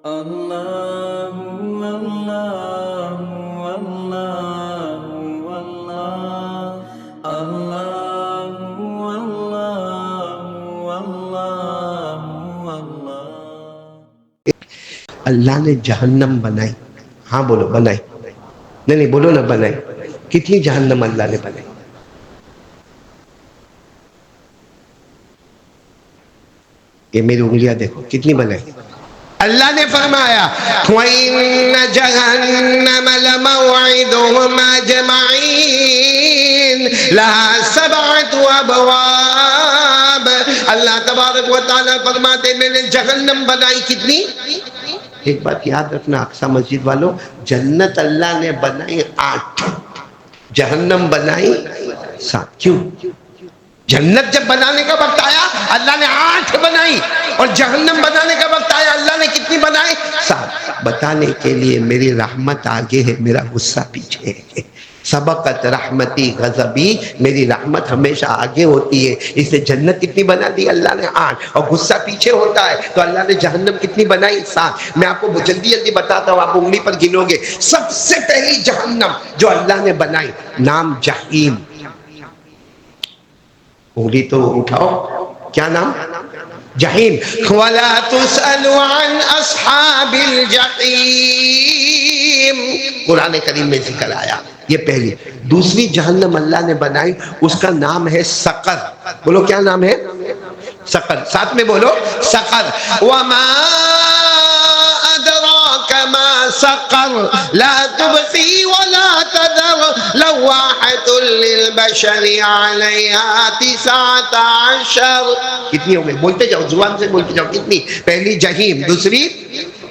اللہ اللہ اللہ اللہ اللہ اللہ اللہ۔ اللہ نے جہنم بنائی، ہاں بولو بنائی، نہیں بولو نا بنائی۔ کتنی جہنم اللہ نے بنائی؟ یہ میری انگلیاں دیکھو کتنی بنائی۔ اللہ نے فرمایا وَإِنَّ جَهَنَّمَ لَمَوْعِدُهُمْ أَجْمَعِينَ لَهَا سَبْعَةُ أَبْوَابٍ۔ اللہ تبارک و تعالیٰ فرماتے میں نے جہنم بنائی کتنی؟ ایک بات یاد رکھنا اقصی مسجد والوں، جنت اللہ نے بنائی 8، جہنم بنائی 7۔ کیوں؟ جنت جب بنانے کا وقت آیا اللہ نے 8 بنائی، اور جہنم بنانے کا وقت آیا اللہ نے کتنی بنائی؟ 7۔ بتانے کے لیے میری رحمت آگے ہے، میرا غصہ پیچھے ہے۔ سبقت رحمتی غضبی، میری رحمت ہمیشہ آگے ہوتی ہے، اس لیے جنت کتنی بنا دی اللہ نے 8، اور غصہ پیچھے ہوتا ہے تو اللہ نے جہنم کتنی بنائی 7۔ میں آپ کو جلدی جلدی بتاتا ہوں، آپ انگلی پر گنو گے۔ سب سے پہلی جہنم جو اللہ نے بنائی نام جہنم، انگلی تو اٹھاؤ، کیا نام؟ جہنم۔ وَلَا تُسْأَلُ عَنْ أَصْحَابِ الْجَحِيمِ، قرآن کریم میں ذکر آیا، یہ پہلی۔ دوسری جہنم اللہ نے بنائی، اس کا نام ہے سقر۔ بولو کیا نام ہے؟ سقر، ساتھ میں بولو سقر۔ وَمَا أَدْرَاكَ مَا سَقَرُ لَا تُبْقِي وَلَا تَذَرُ لَوَّاحَةٌ لِلْبَشَرِ عَلَيْهَا 19۔ کتنی ہو گئی؟ بولتے جاؤ، زبان سے بولتے جاؤ۔ کتنی؟ پہلی جہنم، دوسری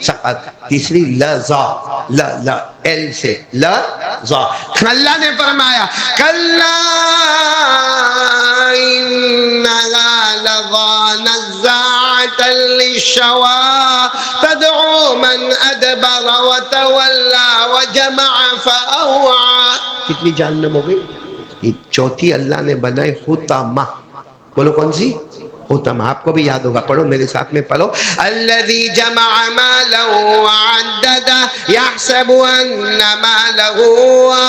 سقر، تیسری لظا، لا ایل سے لظا۔ اللہ نے فرمایا کلا انہا لظا نزاعتا للشوا تدعو من ادبر وتولا وجمع فاوعى۔ کتنی جہنم ہو گئی؟ چوتھی اللہ نے بنائے حطمہ۔ بولو کون سی؟ حطمہ۔ آپ کو بھی یاد ہوگا، پڑھو میرے ساتھ میں، پڑھو۔ الذی جمع مالا وعددا یحسب ان ماله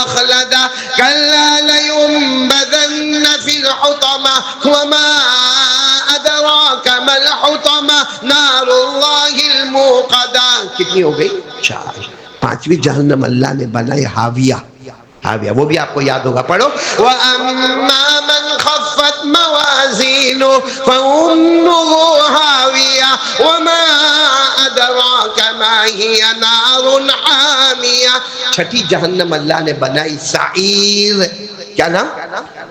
اخلدا کلا لینبذن فی الحطمہ وما ادراک ما الحطمہ نار اللہ الموقدہ۔ کتنی ہو گئی؟ 4۔ پانچویں جہنم اللہ نے بنائے حاویہ، حاویہ، وہ بھی آپ کو یاد ہوگا، پڑھو۔ وَأَمَّا مَنْ خَفَّتْ مَوَازِينُهُ فَأُمُّهُ هَاوِيَةٌ وَمَا أَدْرَاكَ مَا هِيَ نَارٌ حَامِيَةٌ۔ چھٹی جہنم اللہ نے بنائی سعیر۔ کیا نام؟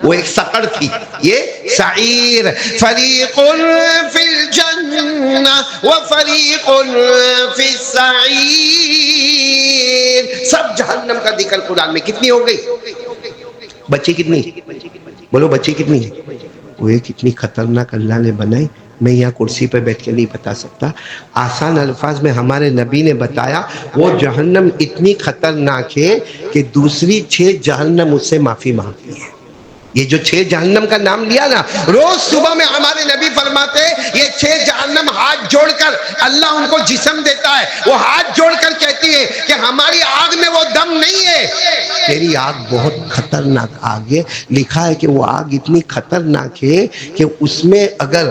وہ ایک سقر تھی، یہ سعیر۔ فریق فی الجنہ وفریق فی السعیر۔ سب جہنم کا ذکر قرآن میں۔ کتنی ہو گئی؟ بچے کتنی؟ بولو بچے کتنی؟ وہ کتنی خطرناک اللہ نے بنائی، میں یہاں کرسی پہ بیٹھ کے نہیں بتا سکتا۔ آسان الفاظ میں ہمارے نبی نے بتایا وہ جہنم اتنی خطرناک ہے کہ دوسری 6 جہنم اس سے معافی مانگتی ہے۔ یہ جو 6 جہنم کا نام لیا نا، روز صبح میں ہمارے نبی فرماتے یہ 6 جہنم ہاتھ جوڑ کر اللہ ان کو جسم دیتا ہے، وہ ہاتھ جوڑ کر کہتی ہے کہ ہماری آگ میں وہ دم نہیں ہے، تیری آگ بہت خطرناک آگ ہے۔ لکھا ہے کہ وہ آگ اتنی خطرناک ہے کہ اس میں اگر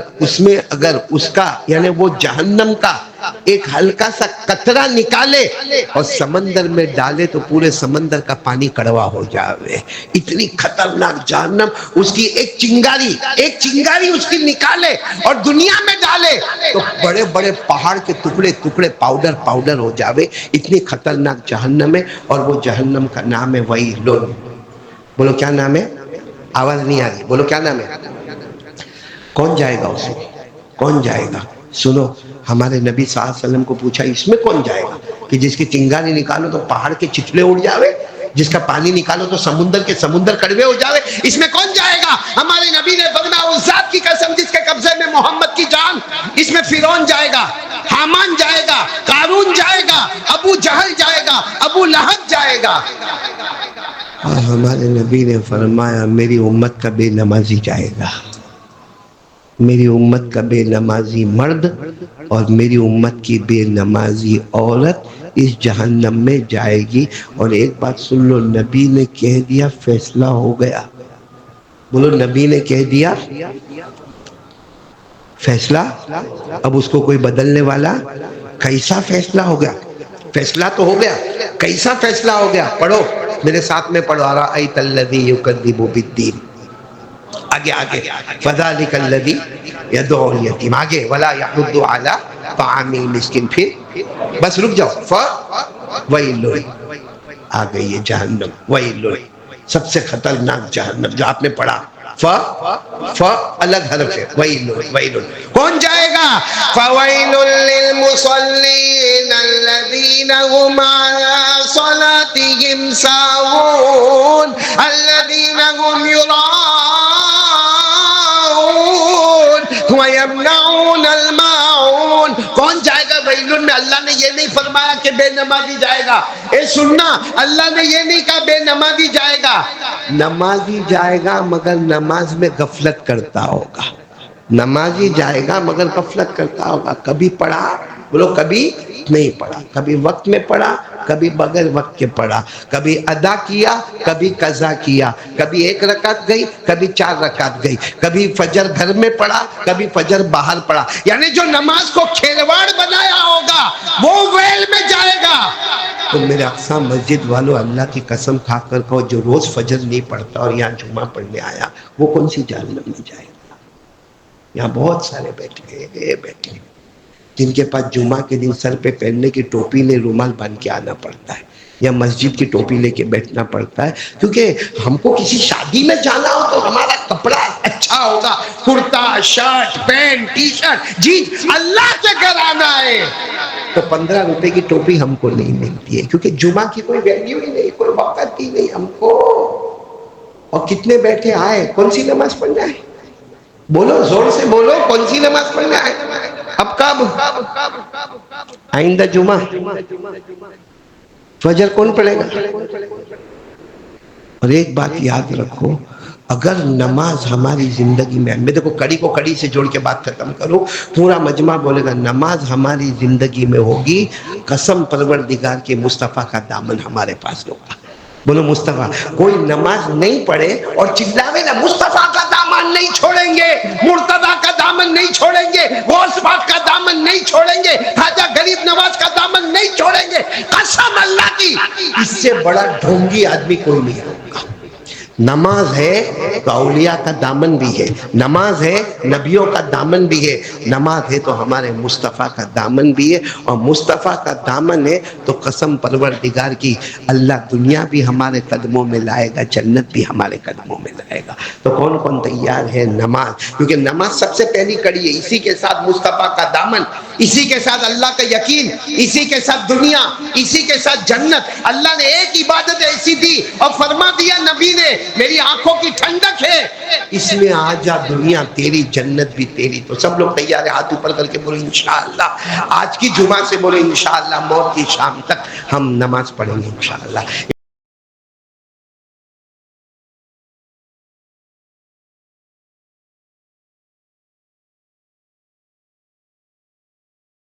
اس کا یعنی وہ جہنم کا ایک ہلکا سا قطرہ نکالے اور سمندر میں ڈالے تو پورے سمندر کا پانی کڑوا ہو جاوے۔ اتنی خطرناک جہنم، اس کی ایک چنگاری اس کی نکالے اور دنیا میں ڈالے تو بڑے بڑے پہاڑ کے ٹکڑے پاؤڈر ہو جاوے۔ اتنی خطرناک جہنم ہے، اور وہ جہنم کا نام ہے ویلن۔ بولو کیا نام ہے؟ آواز نہیں آ رہی، بولو کیا نام ہے؟ کون جائے گا اس میں؟ کون جائے گا؟ سنو، ہمارے نبی صلی اللہ علیہ وسلم کو پوچھا اس میں کون جائے گا؟ کہ جس کی چنگاری نکالو تو پہاڑ کے چتلے اڑ جاوے، جس کا پانی نکالو تو سمندر کڑوے ہو جاوے، اس میں کون جائے گا؟ ہمارے نبی نے فرمایا اس ذات کی قسم جس کے قبضے میں محمد کی جان، اس میں فرعون جائے گا، حامان جائے گا، قارون جائے گا، ابو جہل جائے گا، ابو لہب جائے گا۔ اور ہمارے نبی نے فرمایا میری امت کا بے نمازی جائے گا، میری امت کا بے نمازی مرد اور میری امت کی بے نمازی عورت اس جہنم میں جائے گی. اور ایک بات سن لو, نبی نے کہہ دیا فیصلہ ہو گیا. بولو نبی نے کہہ دیا فیصلہ. اب اس کو کوئی بدلنے والا. کیسا فیصلہ ہو گیا؟ فیصلہ تو ہو گیا, کیسا فیصلہ ہو گیا؟ پڑھو میرے ساتھ میں پڑھو. ارأیت الذی یکذب بالدین, آگے آگے, فذلک الذی یدعو الیتیم, آگے, ولا یحض علی طعام المسکین. پھر بس رک جاؤ. فویل, آ گئی یہ جہنم. ویل, سب سے خطرناک جہنم جو آپ نے پڑھا. الگ حرف ہے. ویل, ویل, کون جائے گا؟ فویل للمصلین الذین هم علی صلاتهم ساہون الذین هم یراؤون ویمنعون الماعون. کون جائے گا ویلن میں؟ اللہ نے یہ نہیں فرمایا کہ بے نمازی جائے گا. اے سننا, اللہ نے یہ نہیں کہا بے نمازی جائے گا. نمازی جائے گا مگر نماز میں غفلت کرتا ہوگا. نمازی جائے گا مگر غفلت کرتا ہوگا. کبھی پڑھا, بولو کبھی نہیں پڑھا, کبھی وقت میں پڑھا, کبھی بغیر وقت کے پڑھا, کبھی ادا کیا, کبھی قضا کیا, کبھی 1 رکعت گئی, کبھی 4 رکعت گئی, کبھی فجر گھر میں پڑھا, کبھی فجر باہر پڑھا. یعنی جو نماز کو کھیلواڑ بنایا ہوگا وہ ویل میں جائے گا. تو میرے اقصی مسجد والوں, اللہ کی قسم کھا کر کہو, جو روز فجر نہیں پڑھتا اور یہاں جمعہ پڑھنے آیا, وہ کون سی جہنم میں جائے گا؟ یہاں بہت سارے بیٹھے جن کے پاس جمعہ کے دن سر پہ پہننے کی ٹوپی نہیں, رومال باندھ کے آنا پڑتا ہے, یا مسجد کی ٹوپی لے کے بیٹھنا پڑتا ہے. کیونکہ ہم کو کسی شادی میں جانا ہو تو ہمارا کپڑا اچھا ہوگا, کرتا, شرٹ, پینٹ, ٹی شرٹ. جی اللہ کے گھر آنا ہے تو 15 روپے کی ٹوپی ہم کو نہیں ملتی ہے, کیونکہ جمعہ کی کوئی ویلیو ہی نہیں, کوئی وقت ہی نہیں ہم کو. اور کتنے بیٹھے آئے, کون سی نماز پڑھنا ہے؟ بولو زور سے بولو, کون سی نماز پڑھنا ہے؟ اب کب؟ آئندہ جمعہ. فجر کون پڑھے گا؟ اور ایک بات یاد رکھو, اگر نماز ہماری زندگی میں, میں دیکھو کڑی کو کڑی سے جوڑ کے بات ختم کروں, پورا مجمع بولے گا نماز ہماری زندگی میں ہوگی, قسم پروردگار کے مصطفیٰ کا دامن ہمارے پاس ہوگا. بولو مصطفیٰ. کوئی نماز نہیں پڑھے اور چلاوے نا مصطفیٰ کا دامن نہیں چھوڑیں گے, مرتضیٰ کا دامن نہیں چھوڑیں گے, غوث پاک کا دامن نہیں چھوڑیں گے, خواجہ غریب نواز کا دامن نہیں چھوڑیں گے, قسم اللہ کی, اس سے بڑا ڈھونگی آدمی کوئی نہیں ہوگا. نماز ہے تو اولیاء کا دامن بھی ہے, نماز ہے نبیوں کا دامن بھی ہے, نماز ہے تو ہمارے مصطفیٰ کا دامن بھی ہے. اور مصطفیٰ کا دامن ہے تو قسم پروردگار کی, اللہ دنیا بھی ہمارے قدموں میں لائے گا, جنت بھی ہمارے قدموں میں لائے گا. تو کون کون تیار ہے؟ نماز, کیونکہ نماز سب سے پہلی کڑی ہے. اسی کے ساتھ مصطفیٰ کا دامن, اسی کے ساتھ اللہ کا یقین, اسی کے ساتھ دنیا, اسی کے ساتھ جنت. اللہ نے ایک عبادت ایسی دی اور فرما دیا نبی نے, میری آنکھوں کی ٹھنڈک ہے, اس میں آ جا, دنیا تیری, جنت بھی تیری. تو سب لوگ تیار ہیں؟ ہاتھ اوپر کر کے بولو انشاءاللہ. آج کی جمعہ سے بولو انشاءاللہ, موت کی شام تک ہم نماز پڑھیں گے انشاءاللہ.